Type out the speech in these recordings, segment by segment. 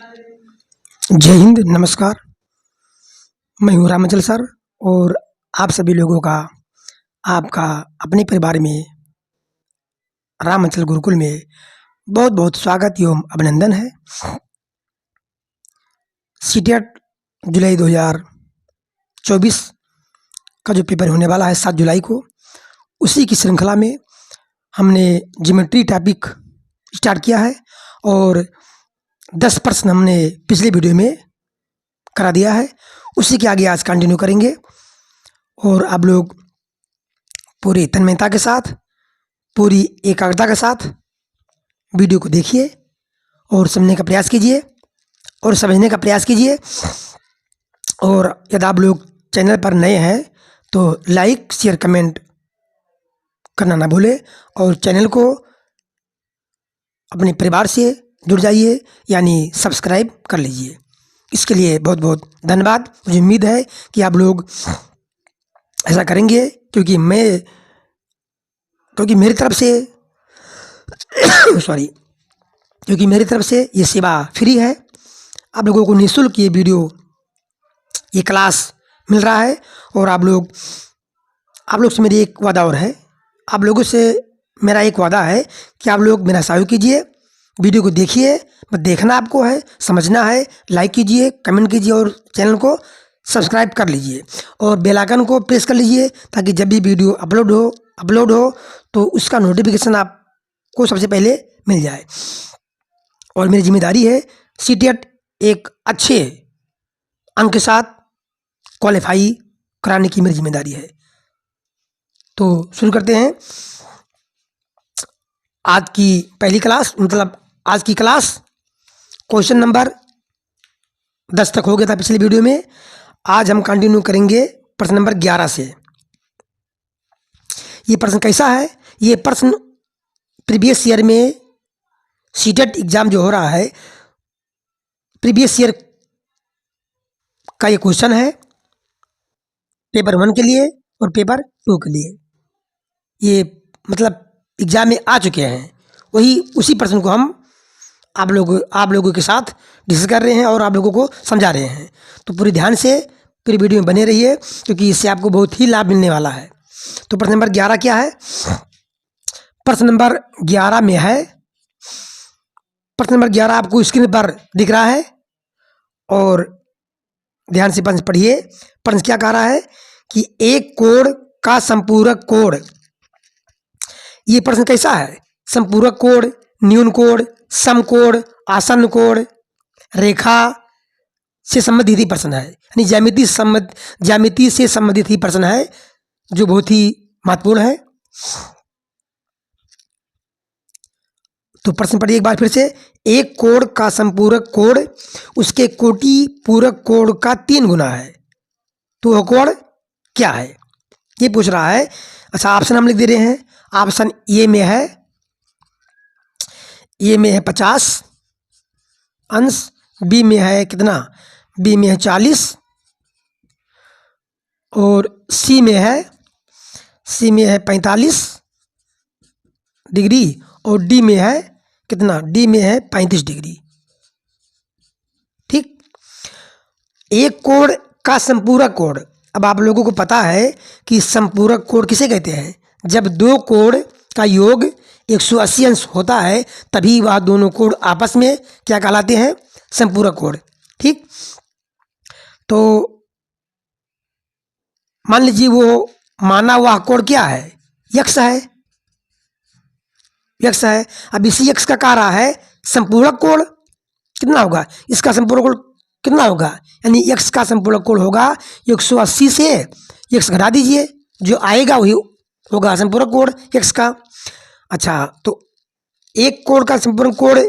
जय हिंद, नमस्कार। मैं हूँ रामाचल सर और आप सभी लोगों का आपका अपने परिवार में रामाचल गुरुकुल में बहुत बहुत स्वागत एवं अभिनंदन है। सीटेट जुलाई 2024 का जो पेपर होने वाला है 7 जुलाई को, उसी की श्रृंखला में हमने ज्योमेट्री टॉपिक स्टार्ट किया है और 10 प्रश्न हमने पिछले वीडियो में करा दिया है। उसी के आगे आज कंटिन्यू करेंगे और आप लोग पूरी तन्मयता के साथ, पूरी एकाग्रता के साथ वीडियो को देखिए और समझने का प्रयास कीजिए और समझने का प्रयास कीजिए। और यदि आप लोग चैनल पर नए हैं तो लाइक, शेयर, कमेंट करना ना भूलें और चैनल को अपने परिवार से जुड़ जाइए, यानी सब्सक्राइब कर लीजिए। इसके लिए बहुत बहुत धन्यवाद। मुझे उम्मीद है कि आप लोग ऐसा करेंगे क्योंकि मेरी तरफ से क्योंकि मेरी तरफ से ये सेवा फ्री है। आप लोगों को निःशुल्क ये वीडियो, ये क्लास मिल रहा है और आप लोग से मेरी एक वादा और है। आप लोगों से मेरा एक वादा है कि आप लोग मेरा सहयोग कीजिए, वीडियो को देखिए। बस देखना आपको है, समझना है। लाइक कीजिए, कमेंट कीजिए और चैनल को सब्सक्राइब कर लीजिए और बेल आइकन को प्रेस कर लीजिए ताकि जब भी वीडियो अपलोड हो तो उसका नोटिफिकेशन आपको सबसे पहले मिल जाए। और मेरी जिम्मेदारी है सीटेट एक अच्छे अंक के साथ क्वालिफाई कराने की मेरी जिम्मेदारी है। तो शुरू करते हैं आज की पहली क्लास, मतलब आज की क्लास। क्वेश्चन नंबर 10 तक हो गया था पिछले वीडियो में। आज हम कंटिन्यू करेंगे प्रश्न नंबर 11 से। ये प्रश्न कैसा है? ये प्रश्न प्रीवियस ईयर में सीटेट एग्जाम जो हो रहा है, प्रीवियस ईयर का ये क्वेश्चन है पेपर 1 के लिए और पेपर 2 के लिए। ये मतलब एग्जाम में आ चुके हैं, उसी प्रश्न को हम आप लोगों के साथ डिस्कस कर रहे हैं और आप लोगों को समझा रहे हैं। तो पूरी ध्यान से पूरी वीडियो में बने रहिए क्योंकि इससे आपको बहुत ही लाभ मिलने वाला है। तो प्रश्न नंबर 11 क्या है? प्रश्न नंबर 11 में है, प्रश्न नंबर 11 आपको स्क्रीन पर दिख रहा है और ध्यान से प्रश्न पढ़िए। प्रश्न क्या कह रहा है कि एक कोण का संपूरक कोण। ये प्रश्न कैसा है? संपूरक कोण, न्यून कोण, समकोण, आसन्न कोण, रेखा से संबंधित ही प्रश्न है, यानी ज्यामिति से संबंधित ही प्रश्न है जो बहुत ही महत्वपूर्ण है। तो प्रश्न पढ़िए एक बार फिर से। एक कोण का संपूरक कोण उसके कोटि पूरक कोण का 3 गुना है, तो वह कोण क्या है? ये पूछ रहा है। अच्छा, ऑप्शन हम लिख दे रहे हैं। ऑप्शन ए में है 50 अंश, बी में है कितना? बी में है 40 और सी में है 45 डिग्री और डी में है कितना? डी में है 35 डिग्री। ठीक। एक कोण का संपूरक कोण। अब आप लोगों को पता है कि संपूरक कोण किसे कहते हैं? जब दो कोण का योग 180 अंश होता है तभी वह दोनों कोण आपस में क्या कहलाते हैं? संपूरक कोण। ठीक। तो मान लीजिए वो माना हुआ कोण क्या है? यक्स है। यक्स है। अब इसी यक्स का कह रहा है संपूरक कोण कितना होगा? इसका संपूरक कोण कितना होगा? यानी यक्स का संपूरक कोण होगा 180 से यक्स घटा दीजिए, जो आएगा वही होगा संपूरक कोण यक्स का। अच्छा, तो एक कोण का संपूरक कोण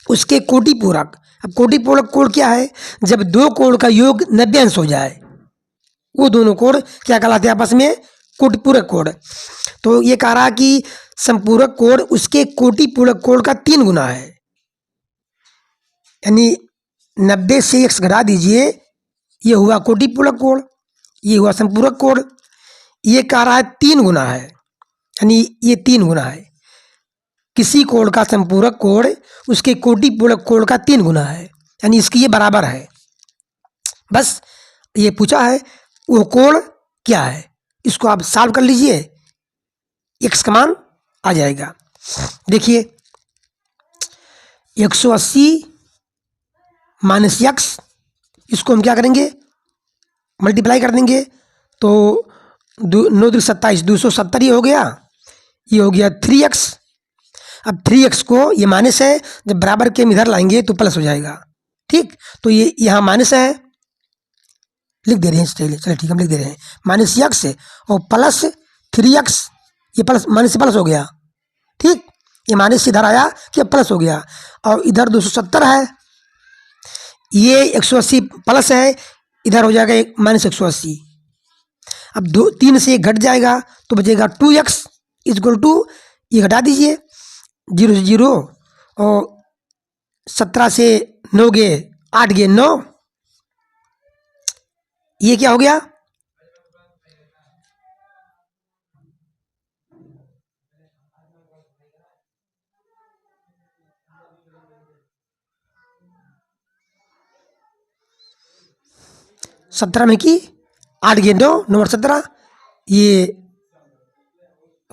उसके कोटि पूरक। अब कोटि पूरक कोण क्या है? जब दो कोण का योग 90 अंश हो जाए वो दोनों कोण क्या कहलाते हैं आपस में? कोटि पूरक कोण। तो ये कह रहा कि संपूरक कोण उसके कोटि पूरक कोण का 3 गुना है, यानी 90 से x घटा दीजिए, ये हुआ कोटि पूरक कोण, ये हुआ संपूरक कोण। ये कह रहा है 3 गुना है, यानी ये 3 गुना है। किसी कोण का संपूरक कोण उसके कोटि पूरक कोण का 3 गुना है, यानी इसकी ये बराबर है। बस ये पूछा है वो कोण क्या है, इसको आप सॉल्व कर लीजिए, एक्स का मान आ जाएगा। देखिए 180 माइनस एक्स, इसको हम क्या करेंगे, मल्टीप्लाई कर देंगे तो 9 दूनी 27, 270 ये हो गया, ये हो गया 3x। अब 3x को ये माइनस है, जब बराबर के हम इधर लाएंगे तो प्लस हो जाएगा। ठीक, तो ये यहाँ माइनस है, लिख दे रहे हैं, चलिए ठीक हम लिख दे रहे हैं, माइनस एक्स और प्लस 3x, ये प्लस माइनस से प्लस हो गया। ठीक, ये माइनस से इधर आया कि प्लस हो गया, और इधर 270 है, ये 180 प्लस है, इधर हो जाएगा माइनस 180। अब 3 से 1 घट जाएगा तो बचेगा 2x इक्वल टू, ये घटा दीजिए 0 से 0, और 17 से 9 गए 8 गए 9, ये क्या हो गया, सत्रह में की 8 गए 9, 9 और 17, ये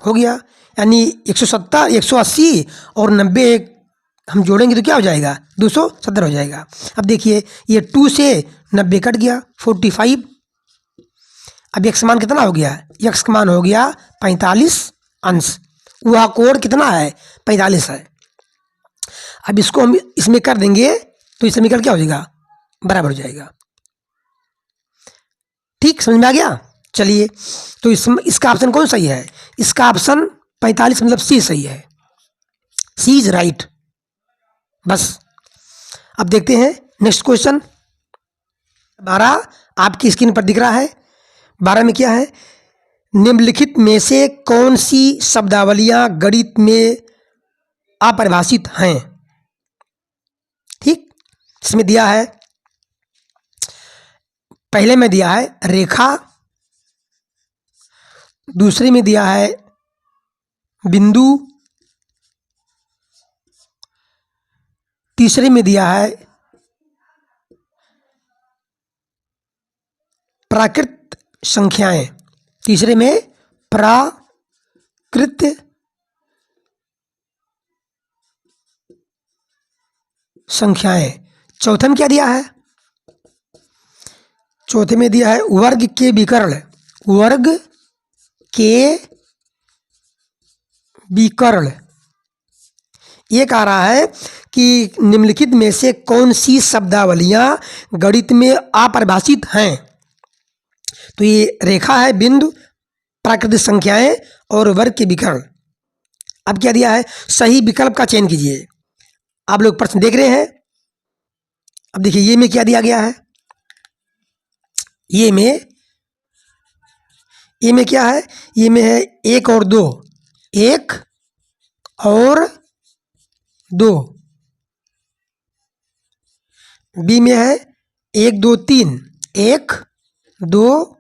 हो गया, यानी 170 180 और 90 हम जोड़ेंगे तो क्या हो जाएगा, 270 हो जाएगा। अब देखिए ये 2 से 90 कट गया 45। अब x मान कितना हो गया, x का मान हो गया 45 अंश, वह कोण कितना है 45 है। अब इसको हम इसमें कर देंगे तो इस समीकरण क्या हो जाएगा, बराबर हो जाएगा। ठीक, समझ में आ गया। चलिए तो इसका ऑप्शन कौन सही है, इसका ऑप्शन 45 मतलब सी सही है, सी इज राइट। बस अब देखते हैं नेक्स्ट क्वेश्चन 12 आपकी स्क्रीन पर दिख रहा है। 12 में क्या है, निम्नलिखित में से कौन सी शब्दावलियां गणित में अपरिभाषित हैं। ठीक, इसमें दिया है, पहले में दिया है रेखा, दूसरे में दिया है बिंदु, तीसरे में दिया है प्राकृत संख्याएं, तीसरे में प्राकृत संख्याएं, चौथे में क्या दिया है, चौथे में दिया है वर्ग के विकर्ण, वर्ग के विकर्ण। ये कह रहा है कि निम्नलिखित में से कौन सी शब्दावलियां गणित में अपरिभाषित हैं। तो ये रेखा है, बिंदु, प्राकृतिक संख्याएं और वर्ग के विकर्ण। अब क्या दिया है, सही विकल्प का चयन कीजिए। आप लोग प्रश्न देख रहे हैं। अब देखिए ये में क्या दिया गया है, ये में क्या है, ये में है 1 और 2, 1 और 2। बी में है 1 2 3, 1 2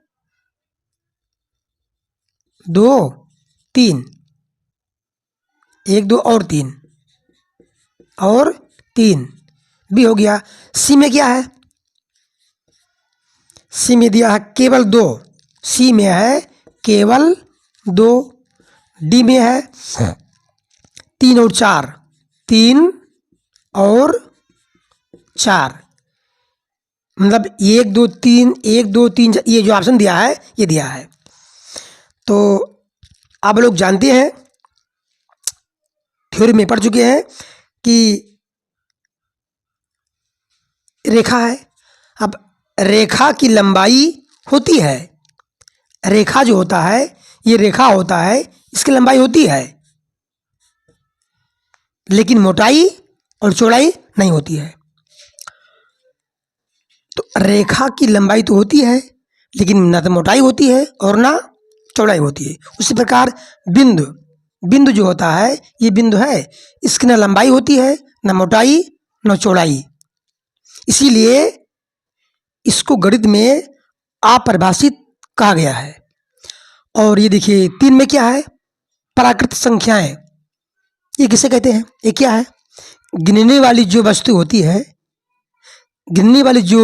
2 3, 1 2 और 3 और 3, बी हो गया। सी में क्या है, सी में दिया है केवल 2, सी में है केवल 2। डी में है 3 और 4, 3 और 4, मतलब 1 2 3, 1 2 3, ये जो ऑप्शन दिया है ये दिया है। तो आप लोग जानते हैं, थ्योरी में पढ़ चुके हैं कि रेखा है। अब रेखा की लंबाई होती है, रेखा जो होता है ये रेखा होता है, इसकी लंबाई होती है, लेकिन मोटाई और चौड़ाई नहीं होती है। तो रेखा की लंबाई तो होती है, लेकिन ना तो मोटाई होती है और ना चौड़ाई होती है। उसी प्रकार बिंदु, बिंदु जो होता है ये बिंदु है, इसकी ना लंबाई होती है, ना मोटाई, ना चौड़ाई। इसीलिए इसको गणित में अपरिभाषित कहा गया है। और ये देखिए 3 में क्या है, प्राकृत संख्याएं, ये किसे कहते हैं? ये क्या है? गिनने वाली जो वस्तु होती है, गिनने वाली जो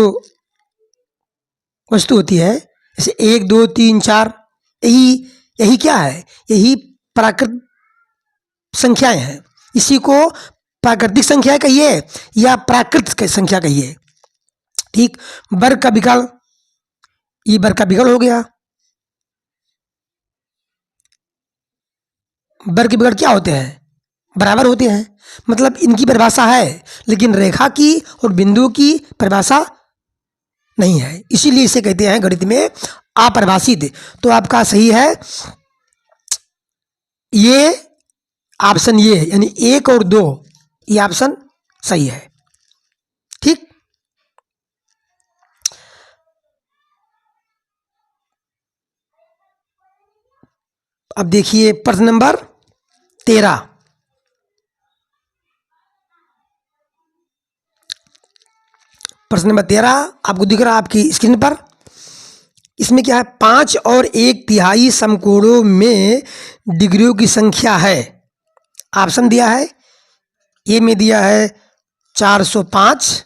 वस्तु होती है, जैसे 1 2 3 4, यही यही क्या है? यही प्राकृत संख्याएं हैं। इसी को प्राकृतिक संख्या कहिए या प्राकृत संख्या कहिए। ठीक। वर्ग का विकर्ण, ये वर्ग का विकर्ण हो गया। वर्ग के विकर्ण क्या होते हैं? बराबर होते हैं। मतलब इनकी परिभाषा है, लेकिन रेखा की और बिंदु की परिभाषा नहीं है, इसीलिए इसे कहते हैं गणित में अपरिभाषित। तो आपका सही है ये ऑप्शन, ये यानी 1 और 2, ये ऑप्शन सही है। ठीक। अब देखिए प्रश्न नंबर 13। प्रश्न नंबर 13 आपको दिख रहा है आपकी स्क्रीन पर। इसमें क्या है? 5 और 1/3 समकोणों में डिग्रियों की संख्या है। ऑप्शन दिया है, ए में दिया है 405,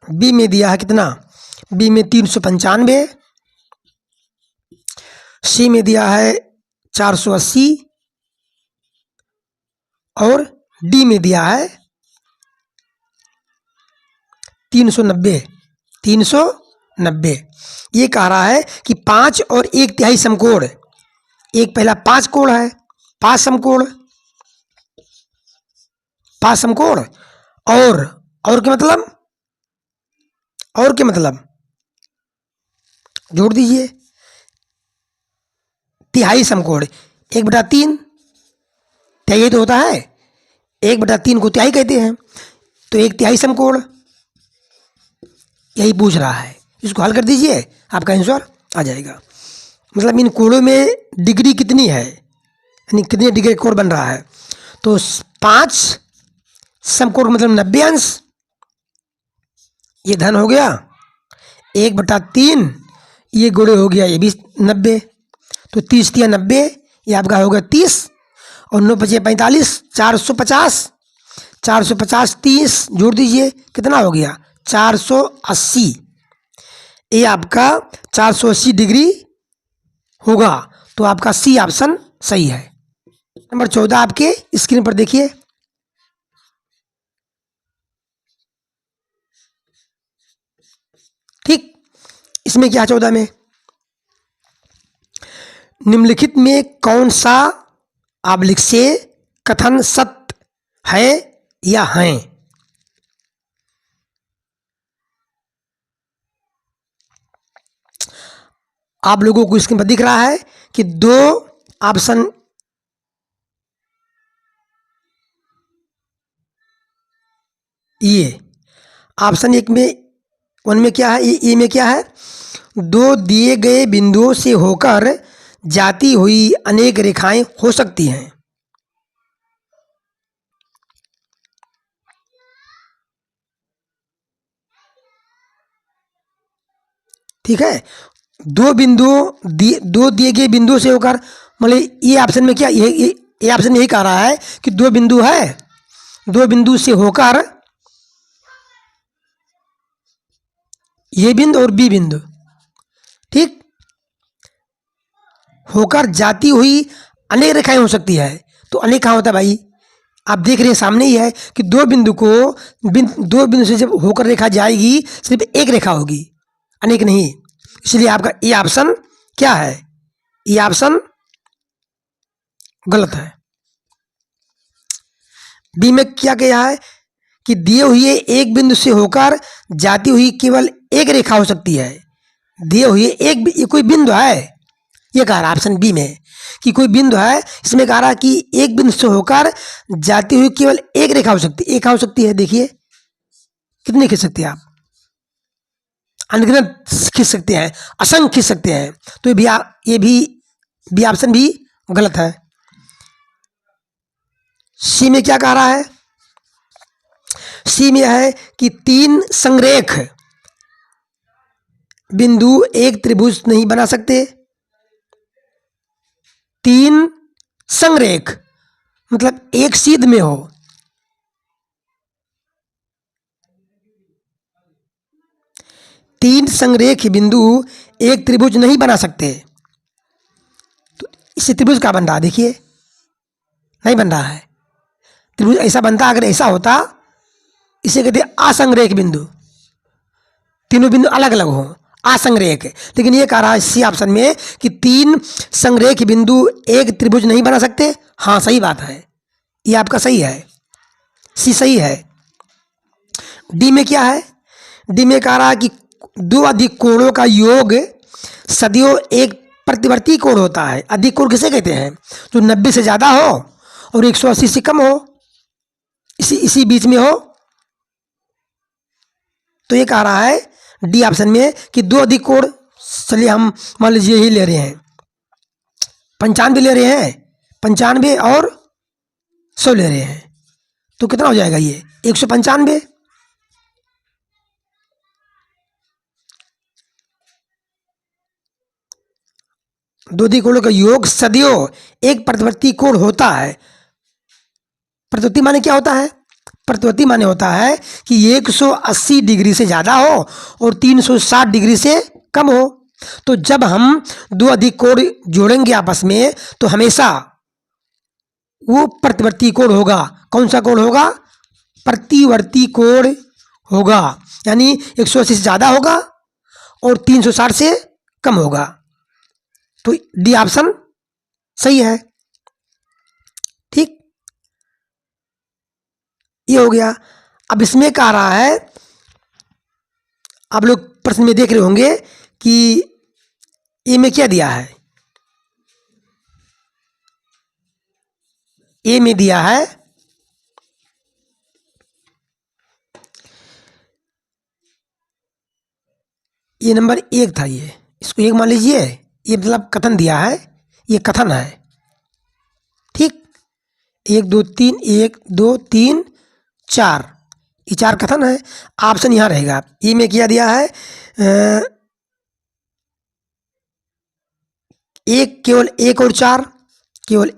बी में दिया है कितना? बी में 395, सी में दिया है 480 और डी में दिया है 390। 390। ये कह रहा है कि 5 और 1/3 समकोण, एक पहला 5 कोण है, 5 समकोण, 5 समकोण, और क्या मतलब? और क्या मतलब? जोड़ दीजिए। तिहाई समकोण 1/3, तिहाई तो होता है, 1/3 को तिहाई कहते हैं, तो 1/3 समकोण, यही पूछ रहा है। इसको हल कर दीजिए, आपका आंसर आ जाएगा। मतलब इन कोणों में डिग्री कितनी है, यानी कितने डिग्री कोण बन रहा है। तो 5 समकोण मतलब 90 अंश, ये धन हो गया। 1/3 ये गुणे हो गया, ये भी 90, तो 30 या 90, ये आपका हो गया 30, और 9 × 5 = 45, 450, 450 30 जोड़ दीजिए, कितना हो गया? 480। ये आपका 480 डिग्री होगा, तो आपका सी ऑप्शन सही है। नंबर 14 आपके स्क्रीन पर देखिए। ठीक। इसमें क्या 14 में? निम्नलिखित में कौन सा ऑब्लिक से कथन सत्य है या हैं? आप लोगों को स्क्रीन पर दिख रहा है कि 2 ऑप्शन, ये ऑप्शन 1 में 1 में क्या है, ए में क्या है? 2 दिए गए बिंदुओं से होकर जाती हुई अनेक रेखाएं हो सकती हैं। ठीक है। 2 दिए गए बिंदुओं से होकर, मतलब ये ऑप्शन में क्या, ये ऑप्शन यही कह रहा है कि 2 बिंदु है, 2 बिंदु से होकर, ये बिंदु और बी बिंदु, ठीक, होकर जाती हुई अनेक रेखाएं हो सकती है। तो अनेक कहाँ होता है भाई? आप देख रहे हैं सामने ही है कि 2 बिंदु से जब होकर रेखा जाएगी, सिर्फ एक रेखा होगी, अनेक नहीं। इसलिए आपका ये ऑप्शन क्या है? ये ऑप्शन गलत है। बी में क्या कहा है कि दिए हुए एक बिंदु से होकर जाती हुई केवल एक रेखा हो सकती है। दिए हुए ये कोई बिंदु है, ये कह रहा ऑप्शन बी में कि कोई बिंदु है, इसमें कह रहा कि एक बिंदु से होकर जाती हुई केवल एक रेखा हो सकती है। एक हो सकती है, देखिए कितनी खींच सकते हैं आप? अनगिनत खींच सकते हैं, असंख्य खींच सकते हैं। तो ये भी ऑप्शन भी गलत है। सी में क्या कह रहा है? सी में है कि 3 संरेख बिंदु एक त्रिभुज नहीं बना सकते। 3 संरेख मतलब एक सीध में हो। तीन संरेख बिंदु एक त्रिभुज नहीं बना सकते। तो इससे त्रिभुज क्या बन रहा है, देखिए नहीं बन रहा है। त्रिभुज ऐसा बनता, अगर ऐसा होता, इसे कहते हैं असंरेख बिंदु। तीनों बिंदु अलग अलग हो, असंरेख। लेकिन ये कह रहा है सी ऑप्शन में कि तीन संरेख बिंदु एक त्रिभुज नहीं बना सकते। हाँ सही बात है, ये आपका सही है, सी सही है। डी में क्या है, डी में कह रहा है कि दो अधिक कोणों का योग सदियों एक प्रतिवर्ती कोण होता है। अधिक कोण किसे कहते हैं, जो 90 से ज्यादा हो और 180 से कम हो, इसी बीच में हो। तो ये कह रहा है डी ऑप्शन में कि दो अधिक कोण, चलिए हम मान लीजिए ही ले रहे हैं 95 ले रहे हैं, 95 और 100 ले रहे हैं, तो कितना हो जाएगा ये 195। दो अधिक कोणों का योग सदियों एक प्रतिवर्ती कोण होता है। प्रतिवर्ती माने क्या होता है, प्रतिवर्ती माने होता है कि 180 डिग्री से ज्यादा हो और 360 डिग्री से कम हो। तो जब हम दो अधिक कोण जोड़ेंगे आपस में, तो हमेशा वो प्रतिवर्ती कोण होगा। कौन सा कोण होगा, प्रतिवर्ती कोण होगा। यानी 180 से ज्यादा होगा और 360 से कम होगा। तो डी ऑप्शन सही है। ठीक, ये हो गया। अब इसमें कह रहा है, आप लोग प्रश्न में देख रहे होंगे कि ए में क्या दिया है। ए में दिया है ये नंबर 1 था, ये इसको 1 मान लीजिए। ये मतलब कथन दिया है, ये कथन है। ठीक, 1 2 3, 1 2 3 4, ये 4 कथन है। ऑप्शन यहां रहेगा। ई में क्या दिया है, एक, केवल 1 और 4, केवल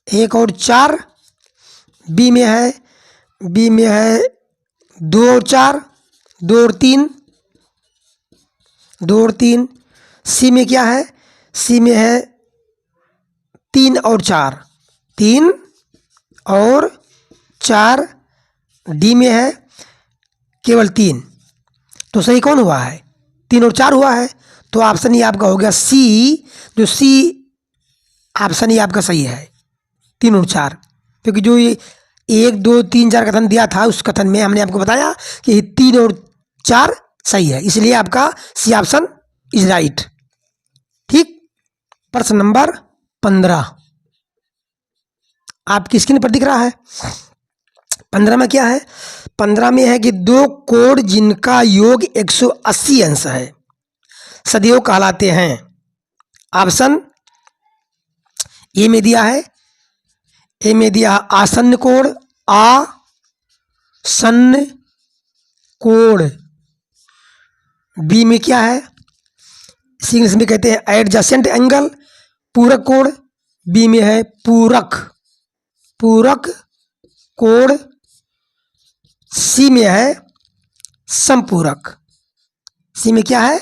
1 और 4। बी में है, बी में है 2 और 4, 2 और 3, 2 और 3। सी में क्या है, सी में है 3 और 4, 3 और 4। डी में है केवल 3। तो सही कौन हुआ है, 3 और 4 हुआ है। तो ऑप्शन ये आपका हो गया सी। जो सी ऑप्शन ये आपका सही है, 3 और 4। क्योंकि जो ये 1 2 3 4 कथन दिया था, उस कथन में हमने आपको बताया कि 3 और 4 सही है, इसलिए आपका सी ऑप्शन इज राइट। ठीक, प्रश्न नंबर 15 आपकी स्क्रीन पर दिख रहा है। 15 में क्या है, 15 में है कि दो कोण जिनका योग 180 अंश है सदैव कहलाते हैं। ऑप्शन ए में दिया है, ए में दिया आसन्न कोण, आसन्न कोण। बी में क्या है, इंग्लिश में कहते हैं एडजेसेंट एंगल, पूरक कोण। बी में है पूरक, पूरक कोण। सी में है समपूरक, सी में क्या है,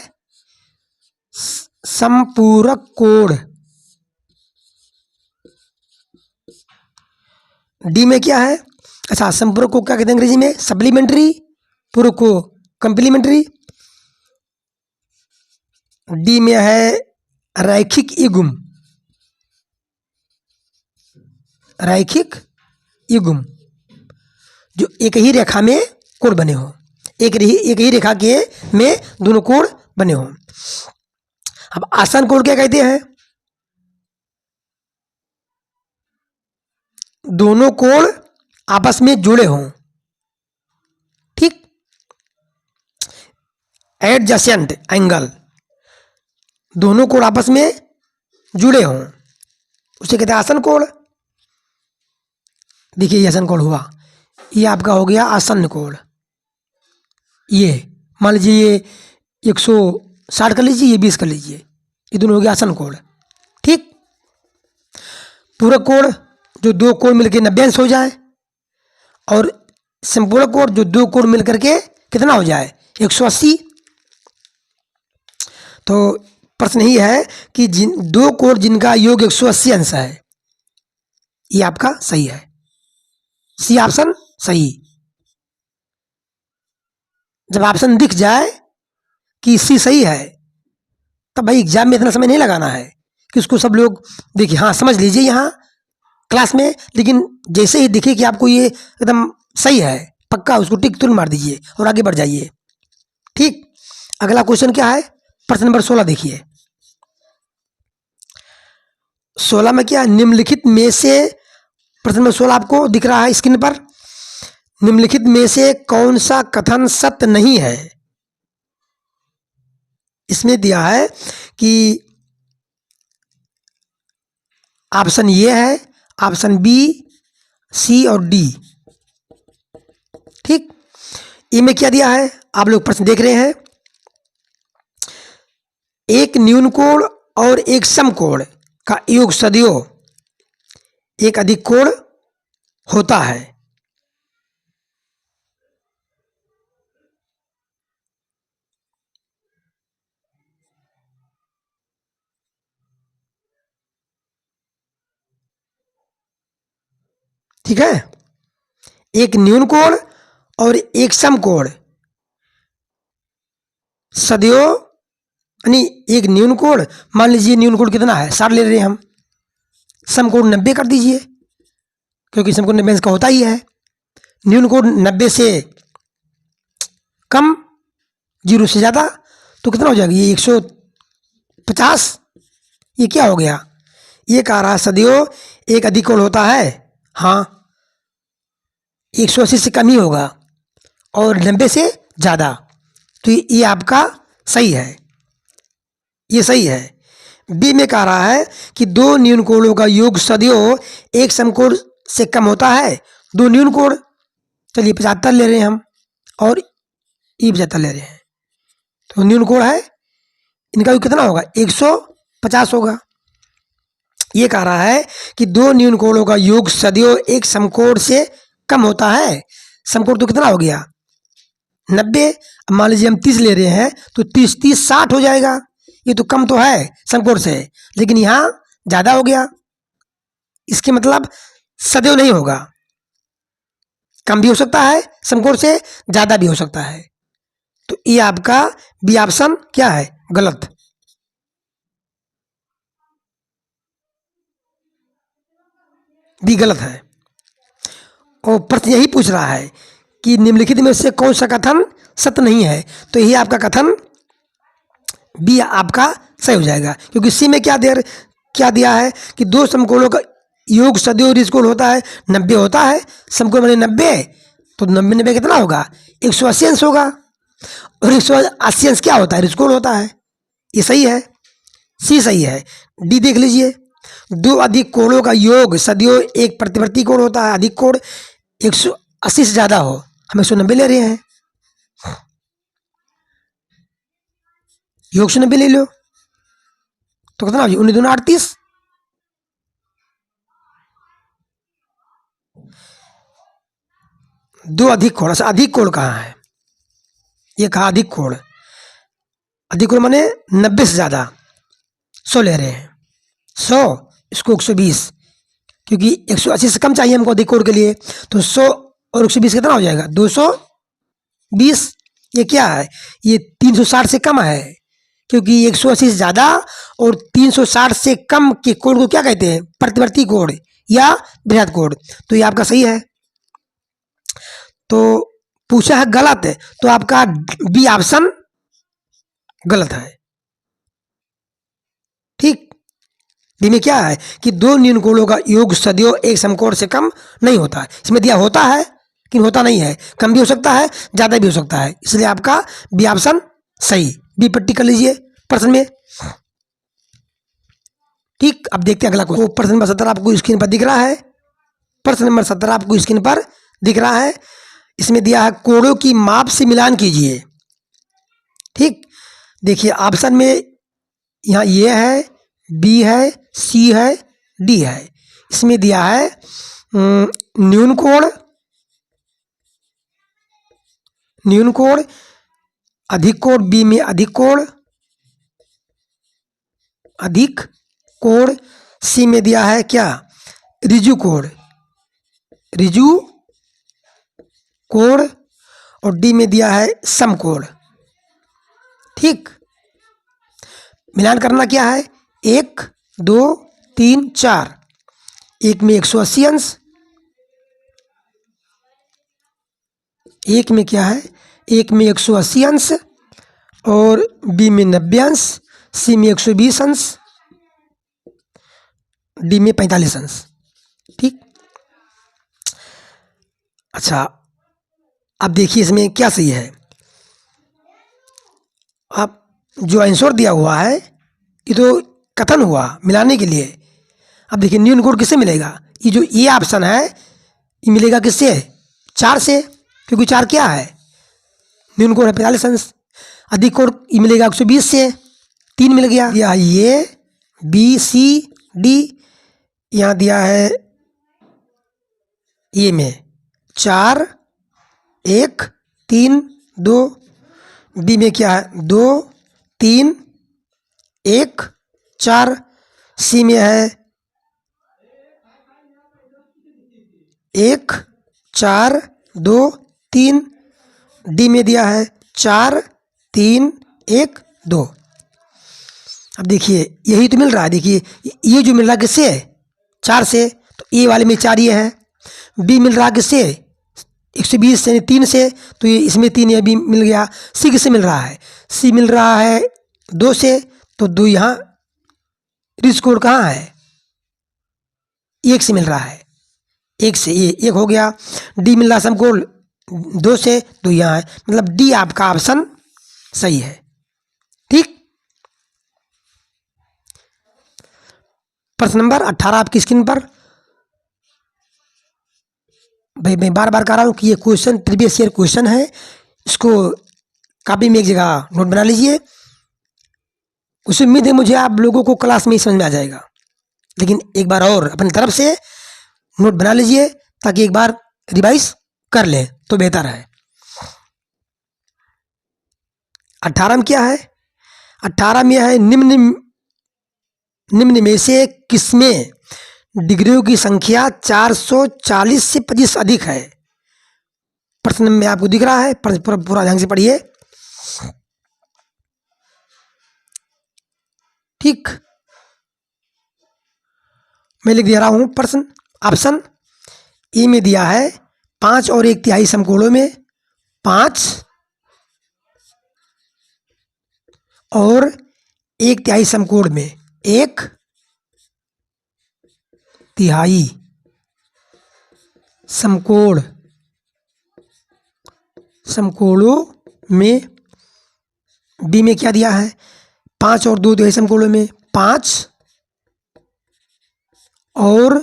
समपूरक कोण। डी में क्या है, अच्छा संपूरक को क्या कहते हैं अंग्रेजी में, सप्लीमेंट्री। पूरक को कंप्लीमेंट्री। डी में है रैखिक युग्म, रैखिक युग्म, जो एक ही रेखा में कोण बने हो, एक ही रेखा के में दोनों कोण बने हो। अब आसन कोण क्या कहते हैं, दोनों कोण आपस में जुड़े हों। ठीक, एडजेसेंट एंगल, दोनों कोण आपस में जुड़े हों, उसे कहते हैं आसन कोण। देखिए ये आसन कोण हुआ, ये आपका हो गया आसन्न कोण। ये मान लीजिए ये 160 कर लीजिए, ये 20 कर लीजिए, ये दोनों हो गया आसन कोण। ठीक, पूरक कोण जो दो कोण मिलकर 90 अंश हो जाए, और संपूरक कोण जो दो कोण मिलकर के कितना हो जाए 180। तो प्रश्न ही है कि जिन दो कोण जिनका योग 180 अंश है, ये आपका सही है, सी ऑप्शन सही। जब ऑप्शन दिख जाए कि सी सही है, तब भाई एग्जाम में इतना समय नहीं लगाना है कि उसको सब लोग देखिए, हाँ समझ लीजिए यहाँ क्लास में, लेकिन जैसे ही दिखे कि आपको ये एकदम सही है पक्का, उसको टिक तुरंत मार दीजिए और आगे बढ़ जाइए। ठीक, अगला क्वेश्चन क्या है, प्रश्न नंबर 16 देखिए। 16 में क्या, निम्नलिखित में से, प्रश्न नंबर 16 आपको दिख रहा है स्क्रीन पर, निम्नलिखित में से कौन सा कथन सत्य नहीं है। इसमें दिया है कि ऑप्शन ए है, ऑप्शन बी, सी और डी। ठीक, ए में क्या दिया है, आप लोग प्रश्न देख रहे हैं, एक न्यून कोण और एक समकोण का योग सदैव एक अधिक कोण होता है। ठीक है, एक न्यून कोण और एक समकोण सदैव, यानी एक न्यून कोण, मान लीजिए न्यून कोण कितना है 60 ले रहे हैं हम, समकोण 90 कर दीजिए, क्योंकि समकोण 90 अंश का होता ही है। न्यून कोण 90 से कम, 0 से ज़्यादा, तो कितना हो जाएगा ये 150। ये क्या हो गया, ये कह रहा है सदैव एक अधिक कोण होता है। हाँ, 180 से कम ही होगा और 90 से ज़्यादा, तो ये आपका सही है, ये सही है। बी में कह रहा है कि दो न्यून कोणों का योग सदैव एक समकोण से कम होता है। दो न्यून कोण, चलिए 75 ले रहे हैं हम, और ये 75 ले रहे हैं, तो न्यून कोण है, इनका योग कितना होगा 150 होगा। ये कह रहा है कि दो न्यून कोणों का योग सदैव एक समकोण से कम होता है। समकोण तो कितना हो गया 90, मान लीजिए हम 30 ले रहे हैं, तो 30 30 60 हो जाएगा। ये तो कम तो है समकोण से, लेकिन यहाँ ज़्यादा हो गया, इसके मतलब सदैव नहीं होगा, कम भी हो सकता है समकोण से, ज़्यादा भी हो सकता है। तो ये आपका बी ऑप्शन क्या है, गलत। बी गलत है। और प्रश्न यही पूछ रहा है कि निम्नलिखित में से कौन सा कथन सत्य नहीं है, तो यही आपका कथन बी आपका सही हो जाएगा, क्योंकि सी में क्या दिया है कि दो समकोणों का योग सदैव रिजकोण होता है, 90 होता है, समकोण माने 90, तो 90 कितना होगा 180 अंश होगा, और 180 अंश क्या होता है रिजकोण होता है। ये सही है, सी सही है। डी देख लीजिए, दो अधिक कोणों का योग सदैव एक प्रतिवर्ती कोण होता है, अधिक कोण 180 से ज्यादा हो, हम 190 ले रहे हैं, योग 190 ले लो, तो कितना हो 19 दूना 38। दो अधिक कोण, अधिक कोण कहाँ है, ये कहा अधिक कोण, अधिक कोण माने 90 से ज्यादा, 100 ले रहे हैं, 100 इसको 120, क्योंकि 180 से कम चाहिए हमको अधिक कोण के लिए, तो 100 और 120 कितना हो जाएगा 220। ये क्या है, ये 360 से कम है, क्योंकि 180 से ज्यादा और 360 से कम के कोण को क्या कहते हैं, प्रतिवर्ती कोण या बृहद कोण। तो ये आपका सही है। तो पूछा है गलत है, तो आपका बी ऑप्शन गलत है। ठीक, बी में क्या है कि दो न्यून कोणों का योग सदैव एक समकोण से कम नहीं होता है। इसमें दिया होता है लेकिन होता नहीं है, कम भी हो सकता है ज्यादा भी हो सकता है, इसलिए आपका बी ऑप्शन सही। बी पट्टी कर लीजिए प्रश्न में। ठीक, अब देखते हैं अगला क्वेश्चन। तो प्रश्न नंबर 17 आपको स्क्रीन पर दिख रहा है, प्रश्न नंबर 17 आपको स्क्रीन पर दिख रहा है। इसमें दिया है कोणों की माप से मिलान कीजिए। ठीक, देखिए ऑप्शन में यहाँ ए है, बी है, सी है, डी है। इसमें दिया है न्यून कोण, अधिक कोण, बी में अधिक कोण, सी में दिया है क्या, ऋजु कोण, और डी में दिया है समकोण। ठीक, मिलान करना क्या है, 1 2 3 4, एक में 180 अंश, एक में क्या है, एक में 180 अंश, और बी में 90 अंश, सी में 120 अंश, डी में 45 अंश। ठीक, अच्छा अब देखिए इसमें क्या सही है। अब जो आंसर दिया हुआ है ये तो कथन हुआ मिलाने के लिए। अब देखिए न्यून कोण किससे मिलेगा, ये जो ये ऑप्शन है ये मिलेगा किससे, 4 से, क्योंकि 4 क्या है, न्यून कोण है 45 अंश। अधिक कोण ये मिलेगा 120 से, 3 मिल गया। दिया है ये बी सी डी, यहाँ दिया है ये में 4 1 3 2, बी में क्या है 2 3 1 4, सी में है 1 4 2 3, डी में दिया है 4 3 1 2। अब देखिए यही तो मिल रहा है, देखिए ये जो मिल रहा है किससे, 4 से, तो ए वाले में 4 ये है। बी मिल रहा है किससे, 120 यानी 3 से, तो ये इसमें 3 ये बी मिल गया। सी किससे मिल रहा है, सी मिल रहा है 2 से, तो 2 यहाँ ऋज कोण कहाँ है, 1 से मिल रहा है, 1 से ये 1 हो गया। डी मिल रहा समकोण 2 से, तो यहाँ है, मतलब डी आपका ऑप्शन सही है। ठीक, प्रश्न नंबर 18 आपकी स्क्रीन पर। भाई मैं बार बार कह रहा हूँ कि ये क्वेश्चन प्रीवियस ईयर क्वेश्चन है, इसको कॉपी में एक जगह नोट बना लीजिए। उस उम्मीद है मुझे आप लोगों को क्लास में ही समझ में आ जाएगा, लेकिन एक बार और अपनी तरफ से नोट बना लीजिए ताकि एक बार रिवाइज कर लें तो बेहतर है। 18 में क्या है, 18 में है निम्न में से किसमें डिग्रियों की संख्या 440 से 25 अधिक है। प्रश्न में आपको दिख रहा है, पूरा ध्यान से पढ़िए। ठीक, मैं लिख दे रहा हूं प्रश्न। ऑप्शन ए में दिया है 5 और 1/3 समकोणों में 5 और 1/3 समकोण में 1/3 समकोणों में। बी में क्या दिया है, 5 और 2/3 समकोणों में 5 और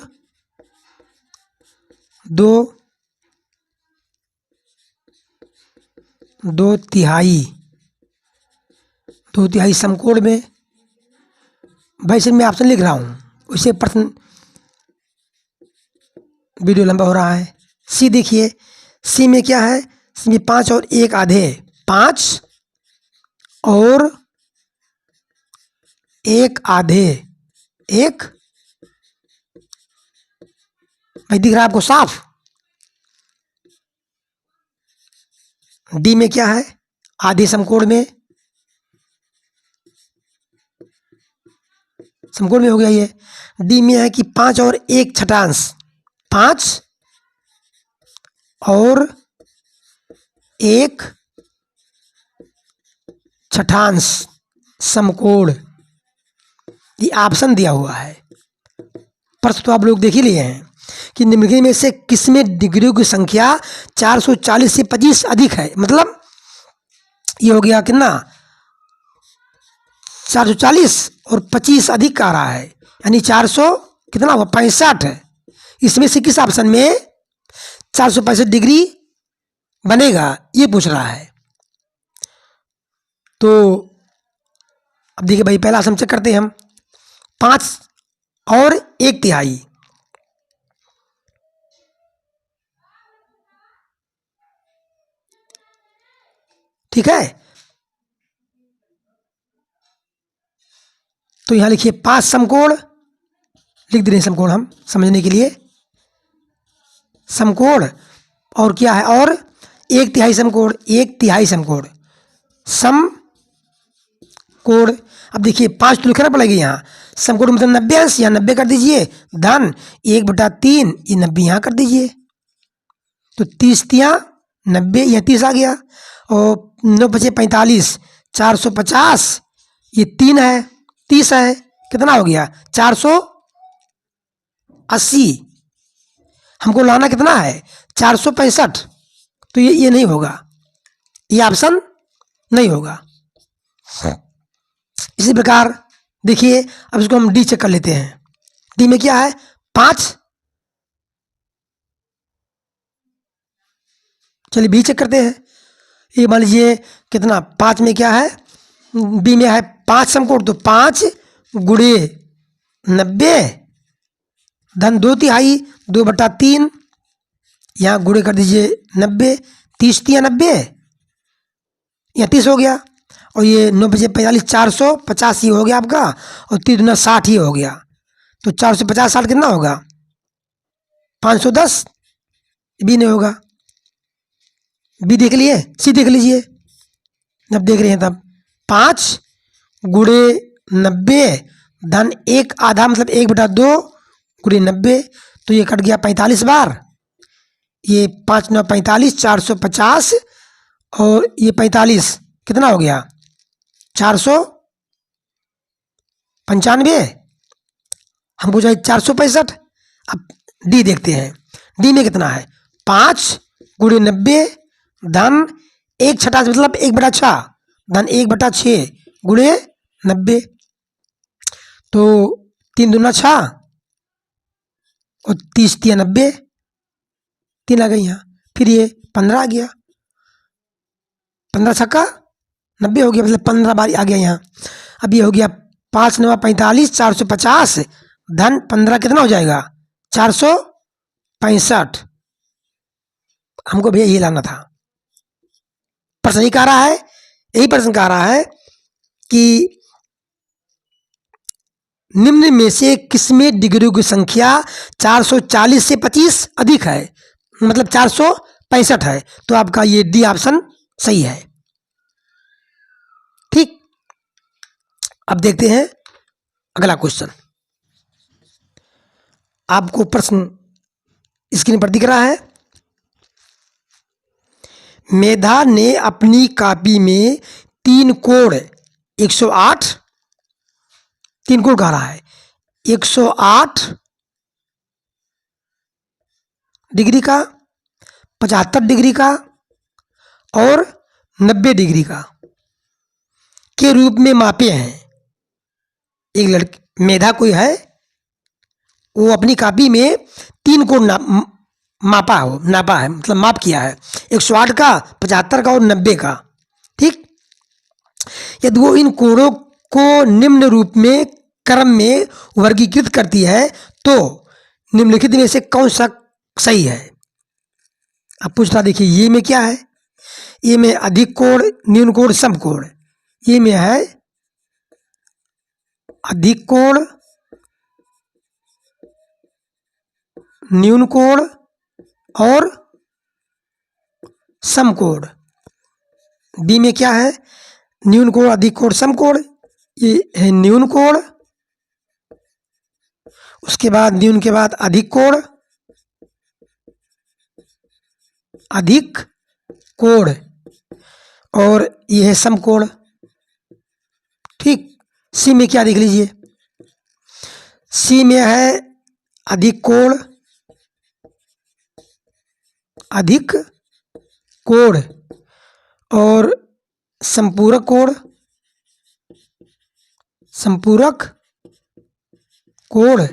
2/3 समकोण में। वैसे मैं ऑप्शन लिख रहा हूं, उसे प्रश्न वीडियो लंबा हो रहा है। सी देखिए, सी में क्या है, सी में 5 और 1/2, 5 और 1/2, 1। भाई दिख रहा है आपको साफ। डी में क्या है, आधे समकोण में हो गया ये। डी में है कि 5 और 1/6, 5 और 1/6 समकोण। ये ऑप्शन दिया हुआ है। प्रश्न तो आप लोग देख ही लिए हैं कि निम्नलिखित में से किसमें डिग्रियों की संख्या 440 से 25 अधिक है। मतलब ये हो गया कितना, 440 और 25 अधिक आ रहा है, यानी 400 कितना हुआ, 65 है। इसमें से किस ऑप्शन में 465 डिग्री बनेगा, ये पूछ रहा है। तो अब देखिए भाई, पहला ऑप्शन चेक करते हैं हम। 5 और 1/3, ठीक है, तो यहां लिखिए 5 समकोण, लिख दे रहे हैं समकोण हम समझने के लिए। समकोण और क्या है, और 1/3 समकोण, 1/3 समकोण, समकोण। अब देखिए 5 तो लिखना पड़ेगा यहाँ, समकोण मतलब 90 अंश, यहाँ 90 कर दीजिए, धन 1/3, ये 90 यहाँ कर दीजिए, तो 30×90, यह 30 आ गया, और 9 बचे 45, 450, ये 3 है, 30 है, कितना हो गया 480। हमको लाना कितना है 465, तो ये नहीं होगा, ये ऑप्शन नहीं होगा। इसी प्रकार देखिए, अब इसको हम डी चेक कर लेते हैं। डी में क्या है 5, चलिए बी चेक करते हैं। ये मान लीजिए कितना 5 में क्या है, बी में है 5 समकोण, तो 5 गुणे 90 धन 2/3, 2/3, यहाँ गुणे कर दीजिए 90, 30×90, यहाँ 30 हो गया, और ये 9 बजे 45, 450 ही हो गया आपका, और 3×60 ही हो गया, तो 450 60 कितना होगा 510, बी नहीं होगा। बी देख लिए, सी देख लीजिए, जब देख रहे हैं तब 5 गुणे 90 धन 1/2 मतलब 1/2 गुणे 90, तो ये कट गया 45 बार, ये 5×9 45, 450, और ये 45 कितना हो गया 495, हमको चाहिए 465। अब डी देखते हैं, डी में कितना है 5 गुणे 90 धन 1/6 मतलब 1/6 धन 1/6 गुणे 90, तो 3×2=6 और 30×90, 3 आ गई यहाँ, फिर ये 15 आ गया, 15×6 90 हो गया, मतलब 15 बार आ गया यहाँ। अब ये हो गया 5×9 45, 450 धन 15 कितना हो जाएगा 465। हमको भैया ये लाना था। प्रश्न ही कह रहा है, यही प्रश्न कह रहा है कि निम्न में से किसमें डिग्रियों की संख्या 440 से 25 अधिक है, मतलब 465 है, तो आपका ये डी ऑप्शन सही है। ठीक, अब देखते हैं अगला क्वेश्चन। आपको प्रश्न स्क्रीन पर दिख रहा है। मेधा ने अपनी कॉपी में 3 कोण 108, 3 कोण कह रहा है 108 डिग्री का, 75 डिग्री का और 90 डिग्री का के रूप में मापे हैं। एक लड़की मेधा कोई है, वो अपनी कॉपी में 3 कोण नापा है, मतलब माप किया है 108 का, 75 का और 90 का। ठीक, यदि वो इन कोणों को निम्न रूप में क्रम में वर्गीकृत करती है तो निम्नलिखित में से कौन सा सही है। अब पूछता देखिए, ये में क्या है, ये में अधिक कोण, न्यून कोण, समकोण। ये में है अधिक कोण, न्यून कोण और समकोण। बी में क्या है, न्यून कोण, अधिक कोण, समकोण। ये है न्यून कोण, उसके बाद न्यून के बाद अधिक कोण, अधिक कोण, और ये है समकोण। ठीक, सी में क्या देख लीजिए, सी में है अधिक कोण, अधिक कोण और संपूरक कोण, संपूरक कोण,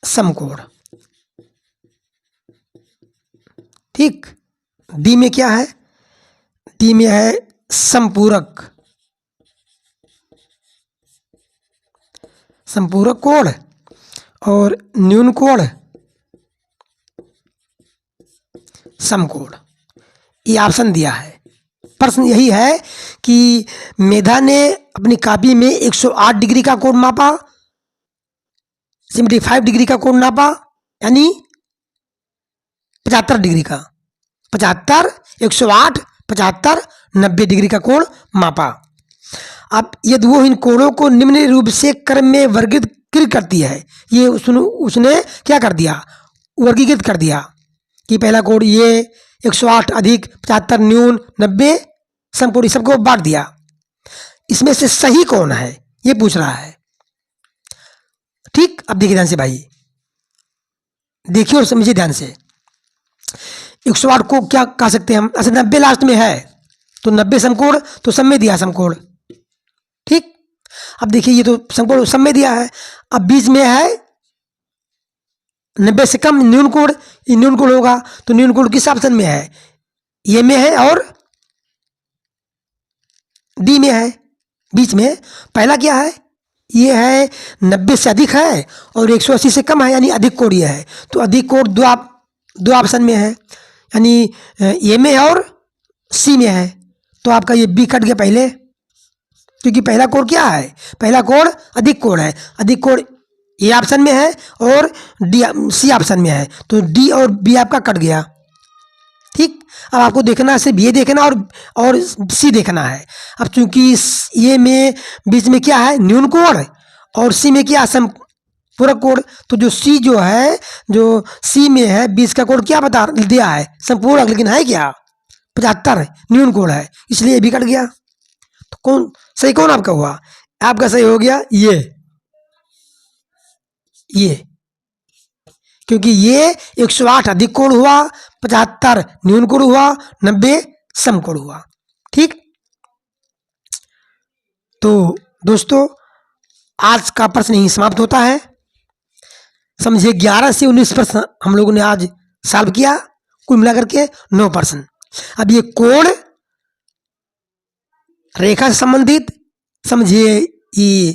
समकोण। ठीक, डी में क्या है, डी में है संपूरक, संपूरक कोण और न्यून कोण, समकोण। ये ऑप्शन दिया है, प्रश्न यही है कि मेधा ने अपनी कॉपी में 108 डिग्री का कोण मापा, 75 डिग्री का कोण नापा, यानी 75 डिग्री का, 75, 108, 75, 90 डिग्री का कोण मापा। अब यदि वो इन कोणों को निम्न रूप से क्रम में वर्गीकृत करती है, ये उसने क्या कर दिया, वर्गीकृत कर दिया कि पहला कोण ये 108 अधिक 75 न्यून 90 समकोण, सबको बांट दिया। इसमें से सही कौन है ये पूछ रहा है। ठीक, अब देखिए ध्यान से भाई, देखिए और समझिए ध्यान से। 108 को क्या कह सकते हैं हम, ऐसे 90 लास्ट में है तो 90 समकोण, तो सब में दिया समकोण। ठीक, अब देखिए ये तो समकोण सब में दिया है, अब बीच में है 90 से कम न्यून कोण, ये न्यून कोण होगा, तो न्यून कोण किस ऑप्शन में है, ये में है और डी में है, बीच में। पहला क्या है, ये है 90 से अधिक है और 180 से कम है, यानी अधिक कोण ये है, तो अधिक कोण दो ऑप्शन में है, यानी ए में और सी में है, तो आपका ये बी कट गया पहले, क्योंकि पहला कोण क्या है, पहला कोण अधिक कोण है, अधिक कोण ए ऑप्शन में है और डी सी ऑप्शन में है, तो डी और बी आपका कट गया। ठीक, अब आपको देखना है सिर्फ ये देखना और सी देखना है। अब चूंकि ये में बीच में क्या है न्यून कोण और सी में क्या सम पूरक कोण, तो जो सी जो है, जो सी में है बीच का कोण क्या बता दिया है संपूरक, लेकिन है क्या 75 न्यून कोण है, इसलिए भी कट गया। तो कौन सही, कौन आपका हुआ, आपका सही हो गया ये, क्योंकि ये 108 अधिक कोण हुआ, 75 न्यून कोण हुआ, 90 समकोण हुआ। ठीक, तो दोस्तों आज का प्रश्न यही समाप्त होता है। समझिए 11 से 19 प्रश्न हम लोगों ने आज सॉल्व किया, कुल मिलाकर के 9 प्रश्न। अब ये कोण रेखा से संबंधित समझिए ये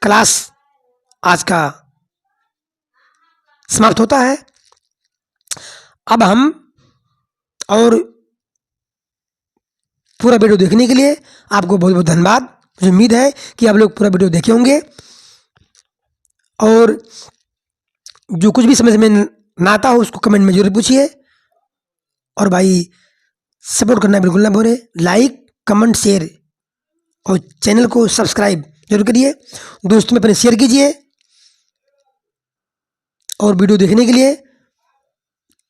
क्लास आज का समाप्त होता है। अब हम और पूरा वीडियो देखने के लिए आपको बहुत बहुत धन्यवाद। मुझे उम्मीद है कि आप लोग पूरा वीडियो देखे होंगे और जो कुछ भी समझ में ना आता हो उसको कमेंट में जरूर पूछिए। और भाई सपोर्ट करना बिल्कुल ना भूलें, लाइक कमेंट शेयर और चैनल को सब्सक्राइब जरूर करिए, दोस्तों में अपने शेयर कीजिए। और वीडियो देखने के लिए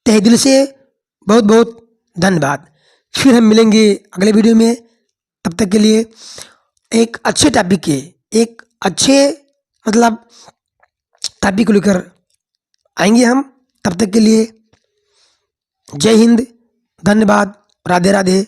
तहे दिल से बहुत बहुत धन्यवाद। फिर हम मिलेंगे अगले वीडियो में, तब तक के लिए एक अच्छे टॉपिक के, एक अच्छे मतलब टॉपिक को लेकर आएंगे हम। तब तक के लिए जय हिंद, धन्यवाद, राधे राधे।